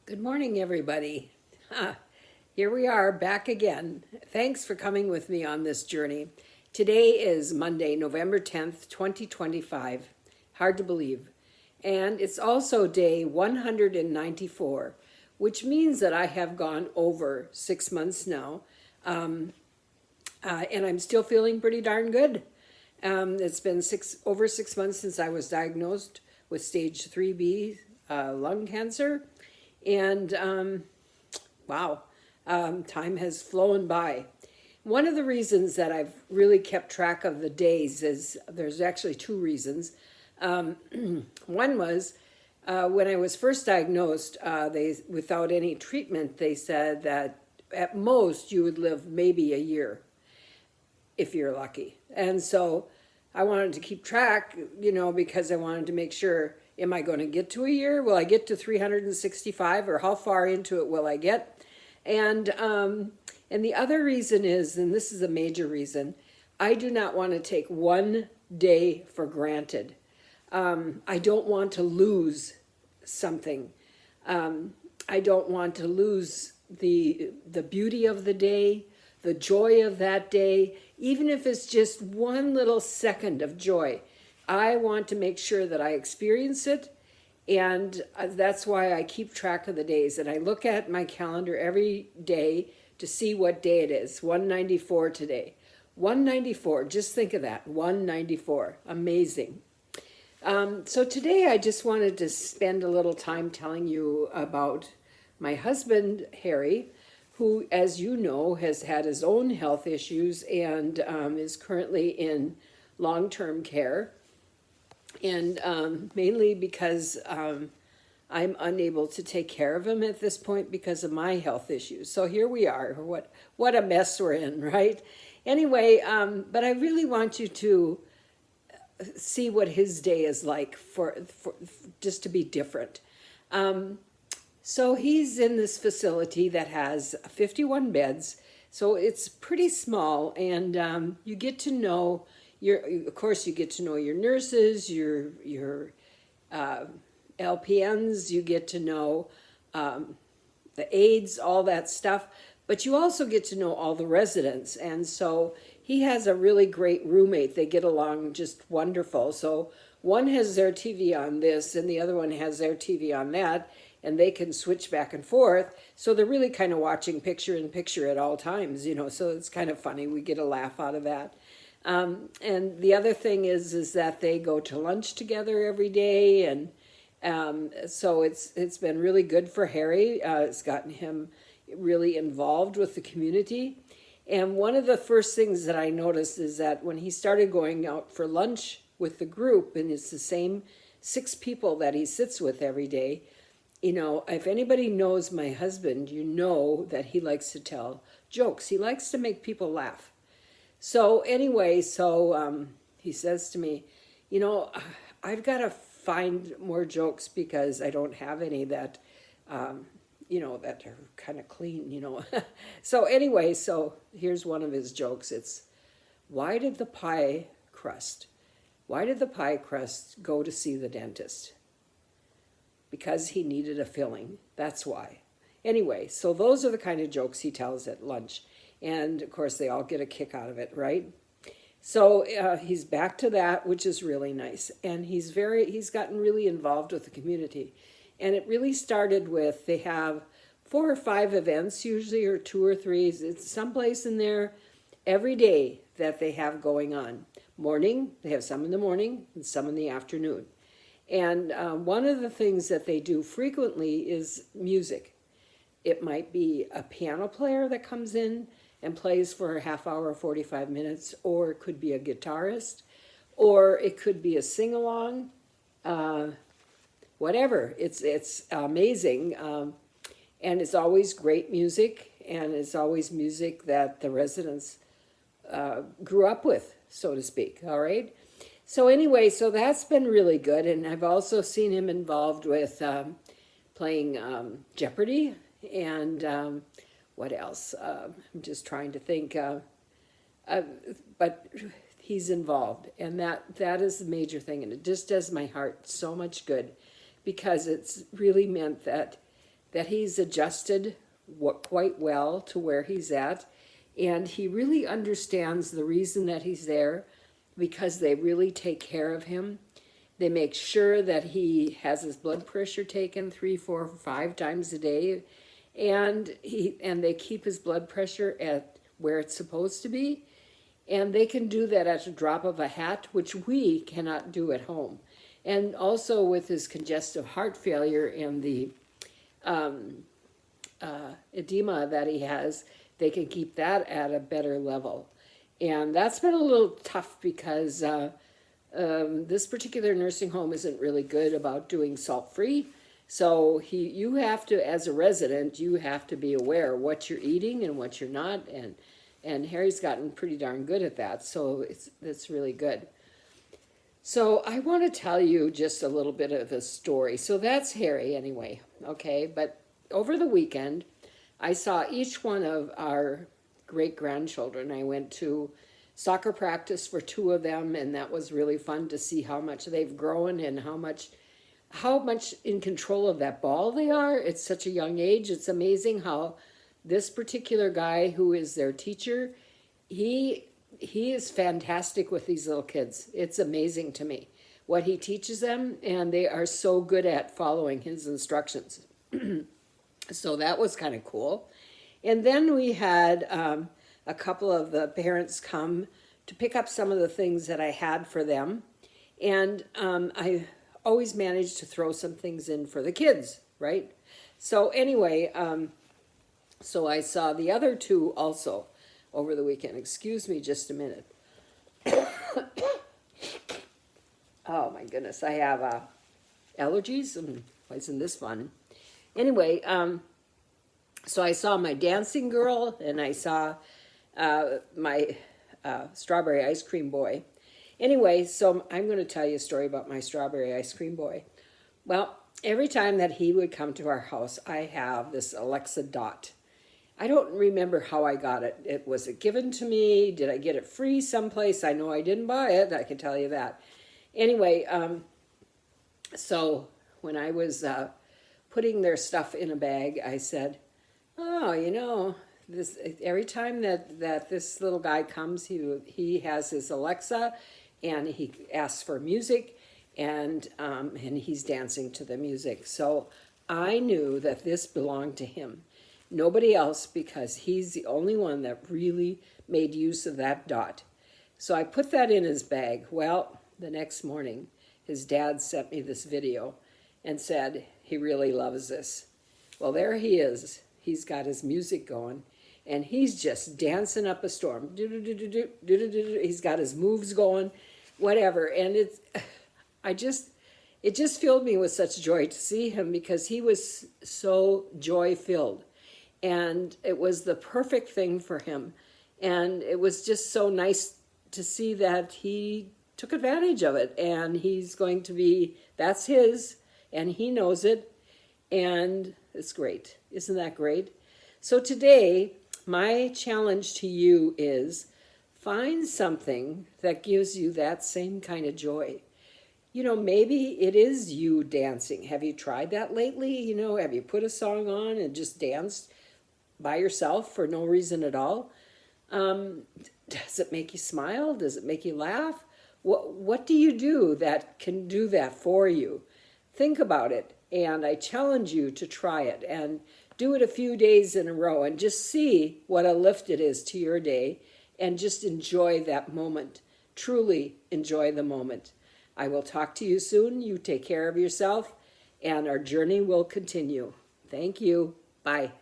Good morning, everybody. Here we are back again. Thanks for coming with me on this journey. Today is Monday, November 10th, 2025. Hard to believe. And it's also day 194, which means that I have gone over 6 months now. And I'm still feeling pretty darn good. It's been over 6 months since I was diagnosed with stage 3B lung cancer. And wow, time has flown by. One of the reasons that I've really kept track of the days is there's actually two reasons. One was when I was first diagnosed, without any treatment, they said that at most you would live maybe a year if you're lucky. And so I wanted to keep track, because I wanted to make sure, am I going to get to a year? Will I get to 365, or how far into it will I get? And the other reason is, and this is a major reason, I do not want to take one day for granted. I don't want to lose something. I don't want to lose the beauty of the day, the joy of that day, even if it's just one little second of joy. I want to make sure that I experience it, and that's why I keep track of the days. And I look at my calendar every day to see what day it is. 194 today. 194, just think of that, 194, amazing. So today I just wanted to spend a little time telling you about my husband, Harry, who, as you know, has had his own health issues and is currently in long-term care. And mainly because I'm unable to take care of him at this point because of my health issues. So here we are. What a mess we're in, right? Anyway, but I really want you to see what his day is like for just to be different. So he's in this facility that has 51 beds. So it's pretty small, and you get to know of course, you get to know your nurses, your LPNs, you get to know the aides, all that stuff, but you also get to know all the residents. And so he has a really great roommate. They get along just wonderful. So one has their TV on this and the other one has their TV on that, and they can switch back and forth. So they're really kind of watching picture in picture at all times, so it's kind of funny. We get a laugh out of that. And the other thing is that they go to lunch together every day, and so it's been really good for Harry. It's gotten him really involved with the community. And one of the first things that I noticed is that when he started going out for lunch with the group, and it's the same 6 people that he sits with every day, if anybody knows my husband, you know that he likes to tell jokes. He likes to make people laugh. So anyway, he says to me, I've got to find more jokes because I don't have any that, that are kind of clean. So anyway, so here's one of his jokes. It's, why did the pie crust go to see the dentist? Because he needed a filling. That's why. Anyway, so those are the kind of jokes he tells at lunch. And of course, they all get a kick out of it, right? So he's back to that, which is really nice. And he's gotten really involved with the community. And it really started with, they have 4 or 5 events usually, or 2 or 3. It's someplace in there every day that they have going on. Morning, they have some in the morning and some in the afternoon. And one of the things that they do frequently is music. It might be a piano player that comes in and plays for a half hour or 45 minutes, or it could be a guitarist, or it could be a sing-along, whatever. It's amazing, and it's always great music, and it's always music that the residents grew up with, so to speak, all right? So anyway, so that's been really good, and I've also seen him involved with playing Jeopardy, and what else? I'm just trying to think. But he's involved, and that is the major thing, and it just does my heart so much good, because it's really meant that that he's adjusted quite well to where he's at, and he really understands the reason that he's there, because they really take care of him. They make sure that he has his blood pressure taken 3, 4, 5 times a day, and they keep his blood pressure at where it's supposed to be, and they can do that at a drop of a hat, which we cannot do at home. And also with his congestive heart failure and the edema that he has, they can keep that at a better level. And that's been a little tough because this particular nursing home isn't really good about doing salt-free. So you have to, as a resident, you have to be aware what you're eating and what you're not. And Harry's gotten pretty darn good at that. So it's really good. So I want to tell you just a little bit of a story. So that's Harry anyway, okay? But over the weekend, I saw each one of our great-grandchildren. I went to soccer practice for 2 of them, and that was really fun to see how much they've grown and how much in control of that ball they are. It's such a young age. It's amazing how this particular guy who is their teacher, he is fantastic with these little kids. It's amazing to me what he teaches them, and they are so good at following his instructions. So that was kind of cool. And then we had a couple of the parents come to pick up some of the things that I had for them. And I always managed to throw some things in for the kids, right? So anyway, so I saw the other 2 also over the weekend. Excuse me just a minute. Oh my goodness, I have allergies, and isn't this fun? Anyway, so I saw my dancing girl, and I saw my strawberry ice cream boy. Anyway, so I'm going to tell you a story about my strawberry ice cream boy. Well, every time that he would come to our house, I have this Alexa Dot. I don't remember how I got it. Was it given to me? Did I get it free someplace? I know I didn't buy it, I can tell you that. Anyway, so when I was putting their stuff in a bag, I said, oh, you know, this every time that this little guy comes, he has his Alexa, and he asks for music, and he's dancing to the music. So I knew that this belonged to him. Nobody else, because he's the only one that really made use of that Dot. So I put that in his bag. Well, the next morning, his dad sent me this video and said he really loves this. Well, there he is. He's got his music going, and he's just dancing up a storm. He's got his moves going, whatever. And it just filled me with such joy to see him, because he was so joy-filled. And it was the perfect thing for him. And it was just so nice to see that he took advantage of it. And he's going to be, that's his, and he knows it. And it's great. Isn't that great? So today, my challenge to you is find something that gives you that same kind of joy. You know, maybe it is you dancing. Have you tried that lately? You know, have you put a song on and just danced by yourself for no reason at all? Does it make you smile? Does it make you laugh? What do you do that can do that for you? Think about it, and I challenge you to try it and do it a few days in a row and just see what a lift it is to your day, and just enjoy that moment. Truly enjoy the moment. I will talk to you soon. You take care of yourself, and our journey will continue. Thank you. Bye.